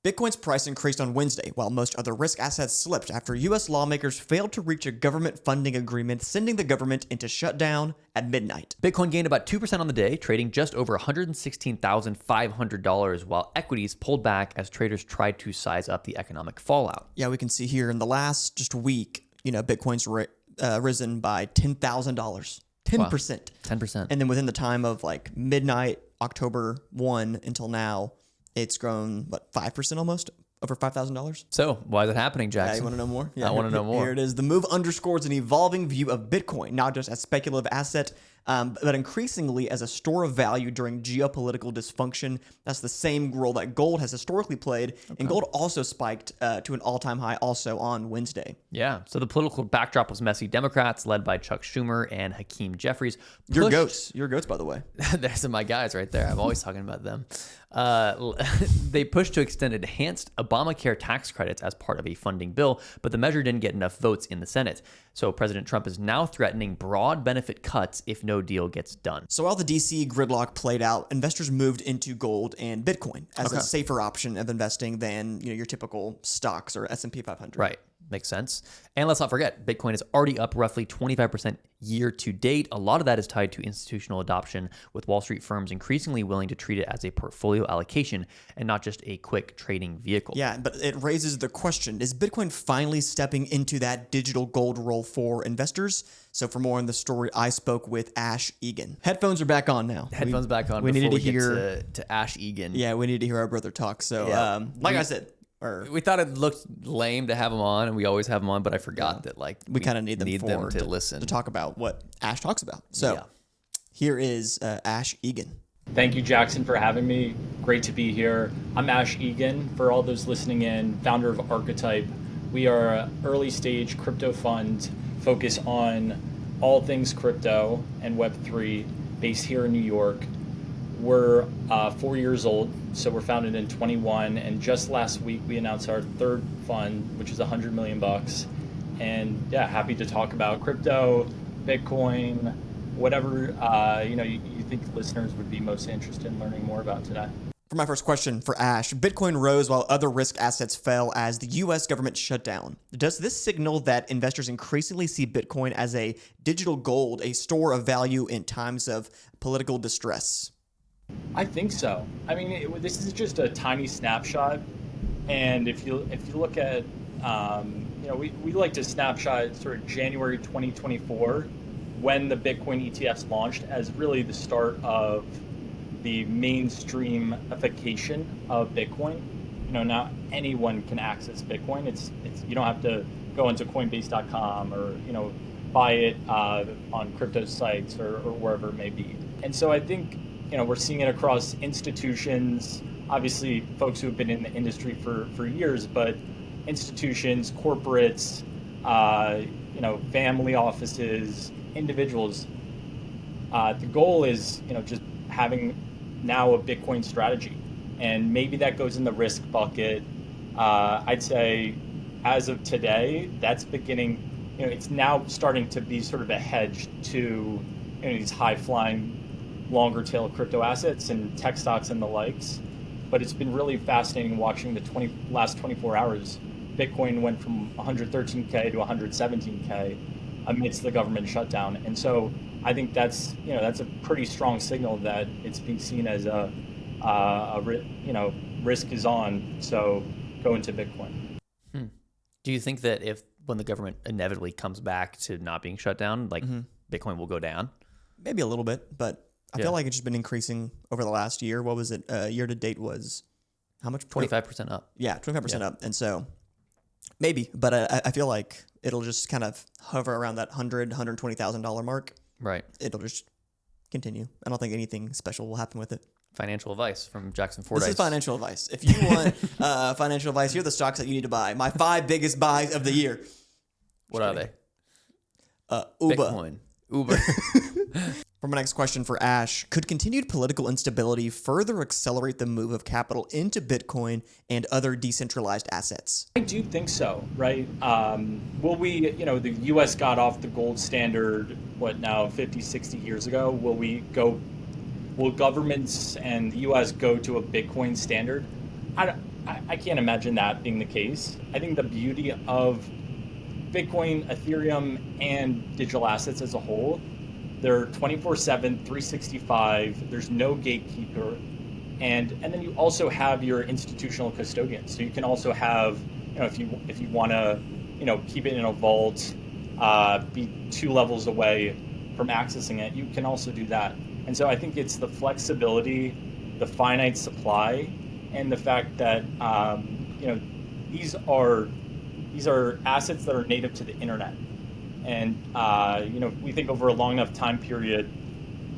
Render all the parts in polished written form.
Bitcoin's price increased on Wednesday, while most other risk assets slipped after U.S. lawmakers failed to reach a government funding agreement, sending the government into shutdown at midnight. Bitcoin gained about 2% on the day, trading just over $116,500, while equities pulled back as traders tried to size up the economic fallout. Yeah, we can see here in the last just week, Bitcoin's risen by $10,000. 10%. Wow. 10%. And then within the time of like midnight, October 1 until now, it's grown, 5% almost? Over $5,000? So why is it happening, Jackson? Yeah, you want to know more? Yeah, I want to know more. Here it is. The move underscores an evolving view of Bitcoin, not just as speculative asset, but increasingly as a store of value during geopolitical dysfunction. That's the same role that gold has historically played. Okay. And gold also spiked to an all-time high also on Wednesday. Yeah, so the political backdrop was messy. Democrats, led by Chuck Schumer and Hakeem Jeffries. Your goats, by the way. There's my guys right there. I'm always talking about them. They pushed to extend enhanced Obamacare tax credits as part of a funding bill, but the measure didn't get enough votes in the Senate. So President Trump is now threatening broad benefit cuts if no deal gets done. So while the DC gridlock played out, investors moved into gold and Bitcoin as a safer option of investing than your typical stocks or S&P 500. Right. Makes sense. And let's not forget, Bitcoin is already up roughly 25% year to date. A lot of that is tied to institutional adoption, with Wall Street firms increasingly willing to treat it as a portfolio allocation and not just a quick trading vehicle. Yeah, but it raises the question, is Bitcoin finally stepping into that digital gold role for investors? So for more on the story, I spoke with Ash Egan. Headphones are back on now. Headphones back on. We needed to hear to Ash Egan. Yeah, we need to hear our brother talk. So I said, we thought it looked lame to have them on, and we always have them on, but I forgot that we kind of need them to listen to talk about what Ash talks about. So here is Ash Egan. Thank you, Jackson, for having me. Great to be here. I'm Ash Egan. For all those listening in, founder of Archetype. We are an early stage crypto fund focused on all things crypto and Web3, based here in New York. We're 4 years old, so we're founded in 21, and just last week we announced our third fund, which is $100 million. And yeah, happy to talk about crypto, Bitcoin, whatever you think listeners would be most interested in learning more about today. For my first question for Ash, Bitcoin rose while other risk assets fell as the U.S. government shut down. Does this signal that investors increasingly see Bitcoin as a digital gold, a store of value in times of political distress? I think so. I mean, this is just a tiny snapshot, and if you look at, we like to snapshot sort of January 2024, when the Bitcoin ETFs launched, as really the start of the mainstreamification of Bitcoin. Now anyone can access Bitcoin. It's you don't have to go into Coinbase.com or buy it on crypto sites or wherever it may be. And so I think we're seeing it across institutions, obviously folks who have been in the industry for years, but institutions, corporates, family offices, individuals. The goal is, just having now a Bitcoin strategy, and maybe that goes in the risk bucket. I'd say as of today, that's beginning, it's now starting to be sort of a hedge to these high flying, longer tail crypto assets and tech stocks and the likes. But it's been really fascinating watching the last 24 hours. Bitcoin went from 113K to 117K amidst the government shutdown. And so I think that's a pretty strong signal that it's being seen as risk is on, so go into Bitcoin. Do you think that when the government inevitably comes back to not being shut down, Bitcoin will go down? Maybe a little bit, but I feel like it's just been increasing over the last year. What was it? Year to date was how much? 25% up. Yeah, 25% up. And so maybe, but I feel like it'll just kind of hover around that $120,000 mark. Right. It'll just continue. I don't think anything special will happen with it. Financial advice from Jackson Fordyce. This is financial advice. If you want financial advice, here are the stocks that you need to buy. My 5 biggest buys of the year. What are they? Uber. Bitcoin. Uber. For my next question for Ash, could continued political instability further accelerate the move of capital into Bitcoin and other decentralized assets? I do think so, right? Will we, the U.S. got off the gold standard, 50, 60 years ago? Will governments and the U.S. go to a Bitcoin standard? I can't imagine that being the case. I think the beauty of Bitcoin, Ethereum, and digital assets as a whole, they're 24/7, 365. There's no gatekeeper, and then you also have your institutional custodian. So you can also have, if you want to, keep it in a vault, be 2 levels away from accessing it, you can also do that. And so I think it's the flexibility, the finite supply, and the fact that these are assets that are native to the internet. And we think over a long enough time period,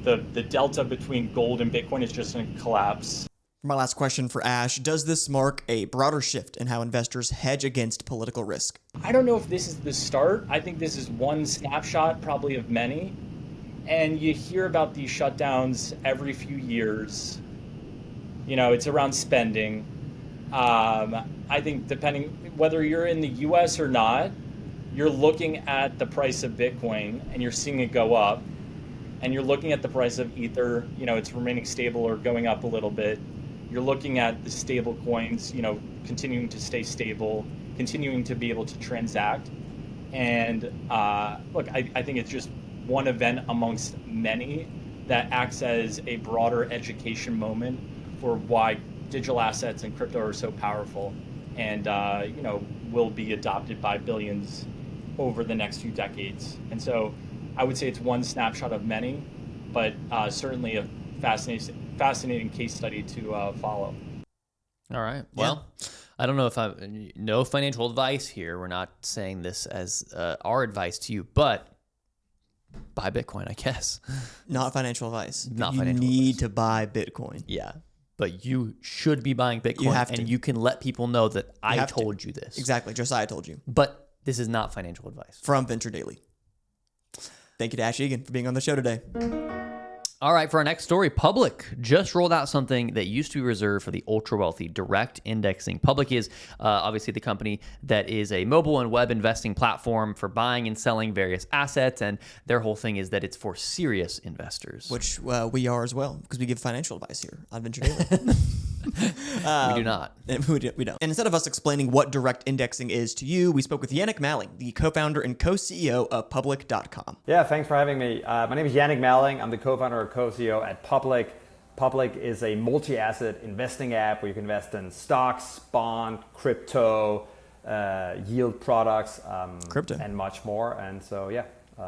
the delta between gold and Bitcoin is just going to collapse. My last question for Ash, does this mark a broader shift in how investors hedge against political risk? I don't know if this is the start. I think this is one snapshot, probably of many. And you hear about these shutdowns every few years. It's around spending. I think depending whether you're in the US or not, you're looking at the price of Bitcoin and you're seeing it go up. And you're looking at the price of Ether, it's remaining stable or going up a little bit. You're looking at the stable coins, continuing to stay stable, continuing to be able to transact. And look, I think it's just one event amongst many that acts as a broader education moment for why digital assets and crypto are so powerful and, will be adopted by billions over the next few decades. And so I would say it's one snapshot of many, but certainly a fascinating case study to follow. All right. Well, I don't know if no financial advice here. We're not saying this as our advice to you, but buy Bitcoin, I guess. Not financial advice. Not you financial need advice. to buy Bitcoin. Yeah. But you should be buying Bitcoin, You have to. and you can let people know that I have to. told you this. Exactly. Josiah told you. But this is not financial advice. From Venture Daily. Thank you to Ash Egan for being on the show today. All right, for our next story, Public just rolled out something that used to be reserved for the ultra-wealthy, direct indexing. Public is obviously the company that is a mobile and web investing platform for buying and selling various assets, and their whole thing is that it's for serious investors. Which we are as well, because we give financial advice here on Venture Daily. We do not. We don't. And instead of us explaining what direct indexing is to you, we spoke with Jannick Malling, the co-founder and co-CEO of Public.com. Yeah, thanks for having me. My name is Jannick Malling. I'm the co-founder and co-CEO at Public. Public is a multi-asset investing app where you can invest in stocks, bond, crypto, yield products, Crypto. and much more. And so,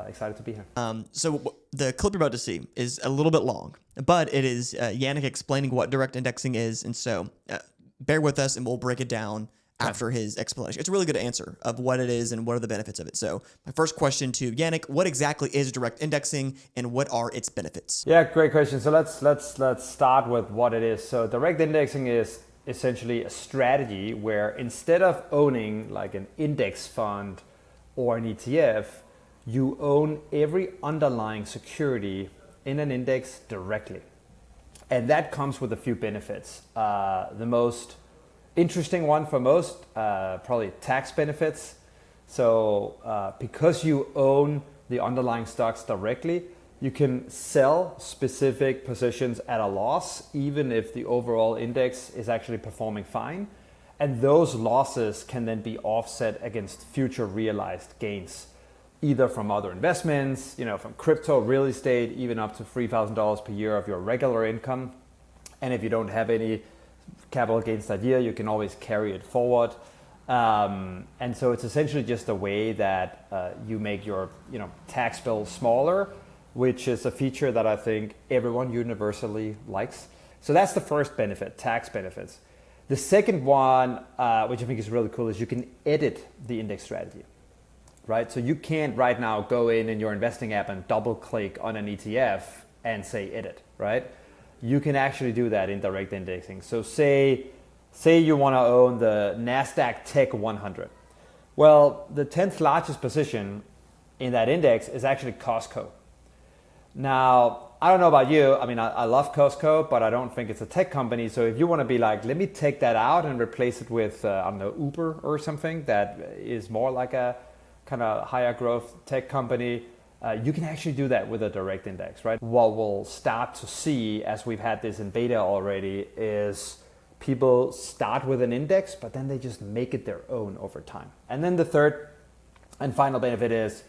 excited to be here. So the clip you're about to see is a little bit long, but it is Jannick explaining what direct indexing is. And so bear with us and we'll break it down after his explanation. It's a really good answer of what it is and what are the benefits of it. So my first question to Jannick, what exactly is direct indexing and what are its benefits? Yeah, great question. So let's start with what it is. So direct indexing is essentially a strategy where instead of owning like an index fund or an ETF, you own every underlying security in an index directly. And that comes with a few benefits. The most interesting one for most, probably tax benefits. So because you own the underlying stocks directly, you can sell specific positions at a loss, even if the overall index is actually performing fine. And those losses can then be offset against future realized gains, either from other investments, from crypto, real estate, even up to $3,000 per year of your regular income. And if you don't have any capital gains that year, you can always carry it forward. And so it's essentially just a way that you make your tax bill smaller, which is a feature that I think everyone universally likes. So that's the first benefit, tax benefits. The second one, which I think is really cool, is you can edit the index strategy, right? So you can't right now go in your investing app and double click on an ETF and say edit, right? You can actually do that in direct indexing. So say you want to own the NASDAQ Tech 100. Well, the 10th largest position in that index is actually Costco. Now, I don't know about you. I mean, I love Costco, but I don't think it's a tech company. So if you want to be like, let me take that out and replace it with, Uber or something that is more like a kind of higher growth tech company, you can actually do that with a direct index, right? What we'll start to see, as we've had this in beta already, is people start with an index, but then they just make it their own over time. And then the third and final benefit is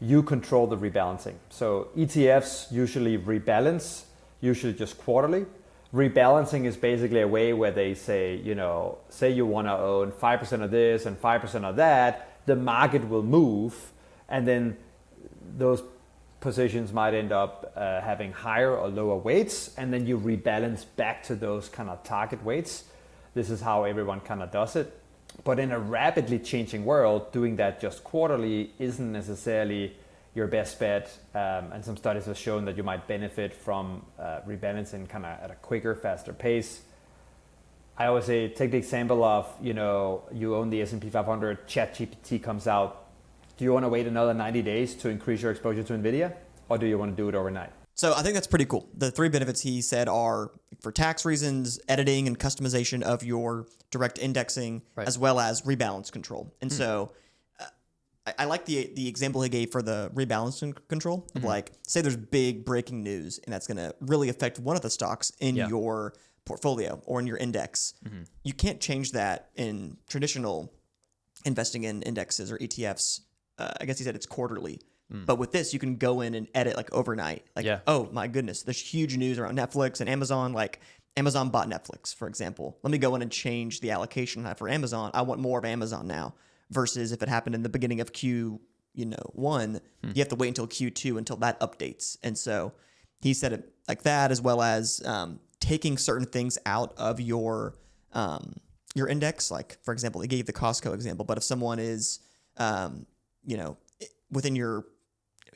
you control the rebalancing. So ETFs usually rebalance, usually just quarterly. Rebalancing is basically a way where they say, say you want to own 5% of this and 5% of that, the market will move, and then those positions might end up having higher or lower weights, and then you rebalance back to those kind of target weights. This is how everyone kind of does it. But in a rapidly changing world, doing that just quarterly isn't necessarily your best bet. And some studies have shown that you might benefit from rebalancing kind of at a quicker, faster pace. I always say, take the example of, you own the S&P 500, ChatGPT comes out. Do you want to wait another 90 days to increase your exposure to NVIDIA? Or do you want to do it overnight? So I think that's pretty cool. The 3 benefits he said are for tax reasons, editing and customization of your direct indexing, as well as rebalance control. And so I like the example he gave for the rebalance control of like, say there's big breaking news and that's going to really affect one of the stocks in your portfolio or in your index. You can't change that in traditional investing in indexes or ETFs. I guess he said it's quarterly. But with this, you can go in and edit like overnight. Like, oh my goodness, there's huge news around Netflix and Amazon. Like Amazon bought Netflix, for example. Let me go in and change the allocation for Amazon. I want more of Amazon now. Versus if it happened in the beginning of Q1, you have to wait until Q2 until that updates. And so he said it like that, as well as taking certain things out of your index. Like, for example, he gave the Costco example. But if someone is, within your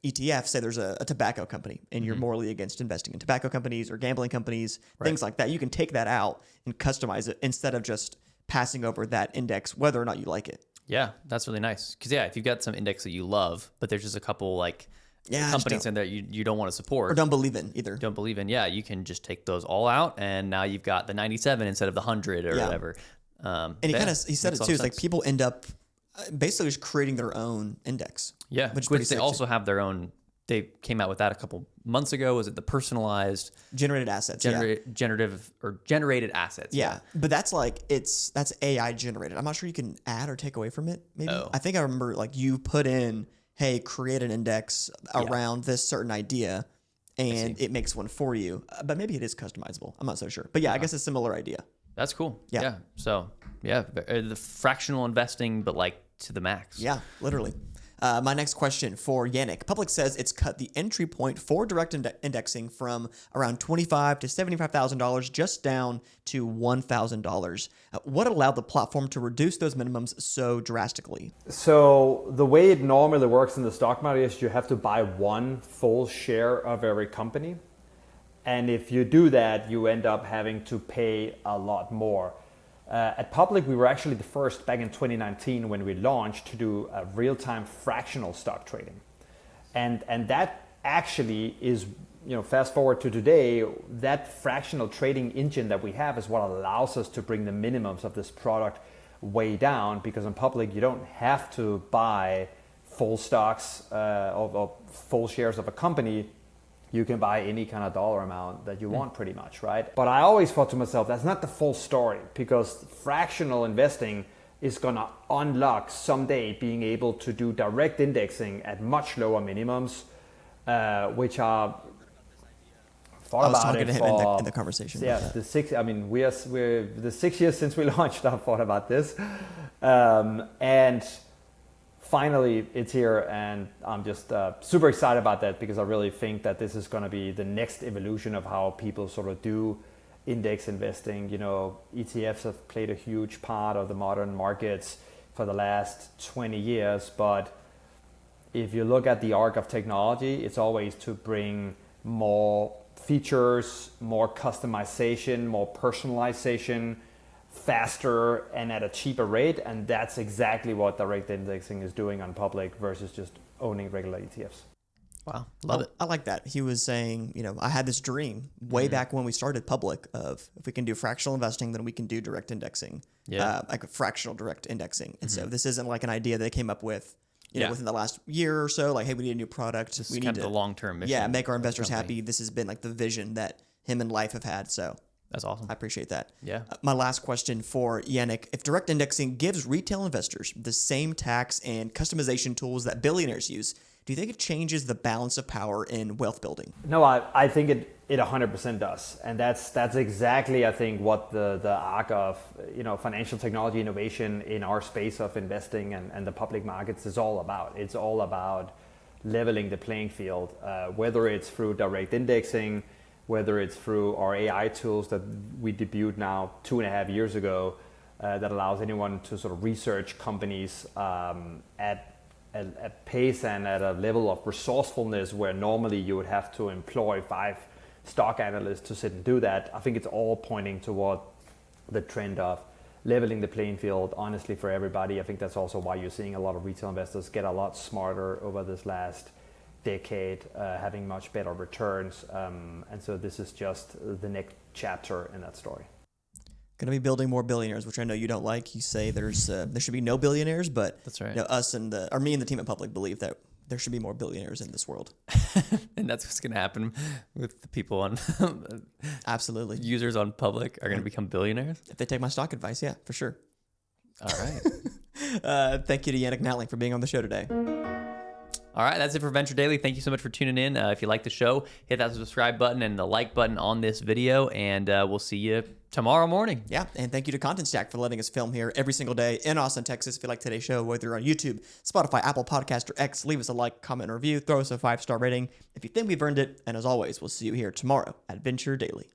ETF, say there's a tobacco company and you're morally against investing in tobacco companies or gambling companies, things like that. You can take that out and customize it instead of just passing over that index, whether or not you like it. Yeah, that's really nice. Because if you've got some index that you love, but there's just a couple companies in there you don't want to support or don't believe in either. Don't believe in, you can just take those all out, and now you've got the 97 instead of the 100 or whatever. And he said it too. It's like people end up basically just creating their own index. Yeah, which they also have their own. They came out with that a couple months ago. Was it the personalized generated assets? Generated assets. Yeah, but that's that's AI generated. I'm not sure you can add or take away from it. Maybe I think I remember like you put in, hey, create an index around this certain idea, and it makes one for you. But maybe it is customizable. I'm not so sure. But I guess a similar idea. That's cool. Yeah. So the fractional investing, but like to the max. Yeah, literally. My next question for Jannick. Public says it's cut the entry point for direct indexing from around $25,000 to $75,000 just down to $1,000. What allowed the platform to reduce those minimums so drastically? So the way it normally works in the stock market is you have to buy one full share of every company. And if you do that, you end up having to pay a lot more. At Public, we were actually the first back in 2019 when we launched to do a real-time fractional stock trading. And that actually is, fast forward to today, that fractional trading engine that we have is what allows us to bring the minimums of this product way down, because in Public, you don't have to buy full stocks or full shares of a company. You can buy any kind of dollar amount that you want pretty much, right? But I always thought to myself, that's not the full story, because fractional investing is gonna unlock someday being able to do direct indexing at much lower minimums, which are thought I was about talking it to him for, in the conversation. Yeah, we're the 6 years since we launched, I've thought about this. And finally, it's here, and I'm just super excited about that, because I really think that this is going to be the next evolution of how people sort of do index investing. ETFs have played a huge part of the modern markets for the last 20 years, but if you look at the arc of technology, it's always to bring more features, more customization, more personalization, faster and at a cheaper rate, and that's exactly what direct indexing is doing on Public versus just owning regular ETFs. Wow, love it. I like that. He was saying, I had this dream way back when we started Public of if we can do fractional investing, then we can do direct indexing, like a fractional direct indexing. And so this isn't like an idea they came up with, within the last year or so. Like, hey, we need a new product. We need the long-term mission. Yeah, make our investors happy. This has been like the vision that him and Life have had. So That's awesome. I appreciate that. Yeah. My last question for Jannick. If direct indexing gives retail investors the same tax and customization tools that billionaires use, do you think it changes the balance of power in wealth building? No, I think it 100% does, and that's exactly, I think, what the arc of financial technology innovation in our space of investing and the public markets is all about. It's all about leveling the playing field, whether it's through direct indexing, whether it's through our AI tools that we debuted now 2.5 years ago, that allows anyone to sort of research companies at a pace and at a level of resourcefulness where normally you would have to employ 5 stock analysts to sit and do that. I think it's all pointing toward the trend of leveling the playing field, honestly, for everybody. I think that's also why you're seeing a lot of retail investors get a lot smarter over this last decade, having much better returns. And so this is just the next chapter in that story. Going to be building more billionaires, which I know you don't like. You say there should be no billionaires, but That's right. Us and me and the team at Public believe that there should be more billionaires in this world. And that's what's going to happen with the people on Absolutely. users on Public are going to become billionaires. If they take my stock advice, yeah, for sure. All right. Thank you to Jannick Malling for being on the show today. All right, that's it for Venture Daily. Thank you so much for tuning in. If you like the show, hit that subscribe button and the like button on this video, and we'll see you tomorrow morning. Yeah, and thank you to Content Stack for letting us film here every single day in Austin, Texas. If you like today's show, whether you're on YouTube, Spotify, Apple Podcast, or X, leave us a like, comment, and review. Throw us a 5-star rating if you think we've earned it. And as always, we'll see you here tomorrow at Venture Daily.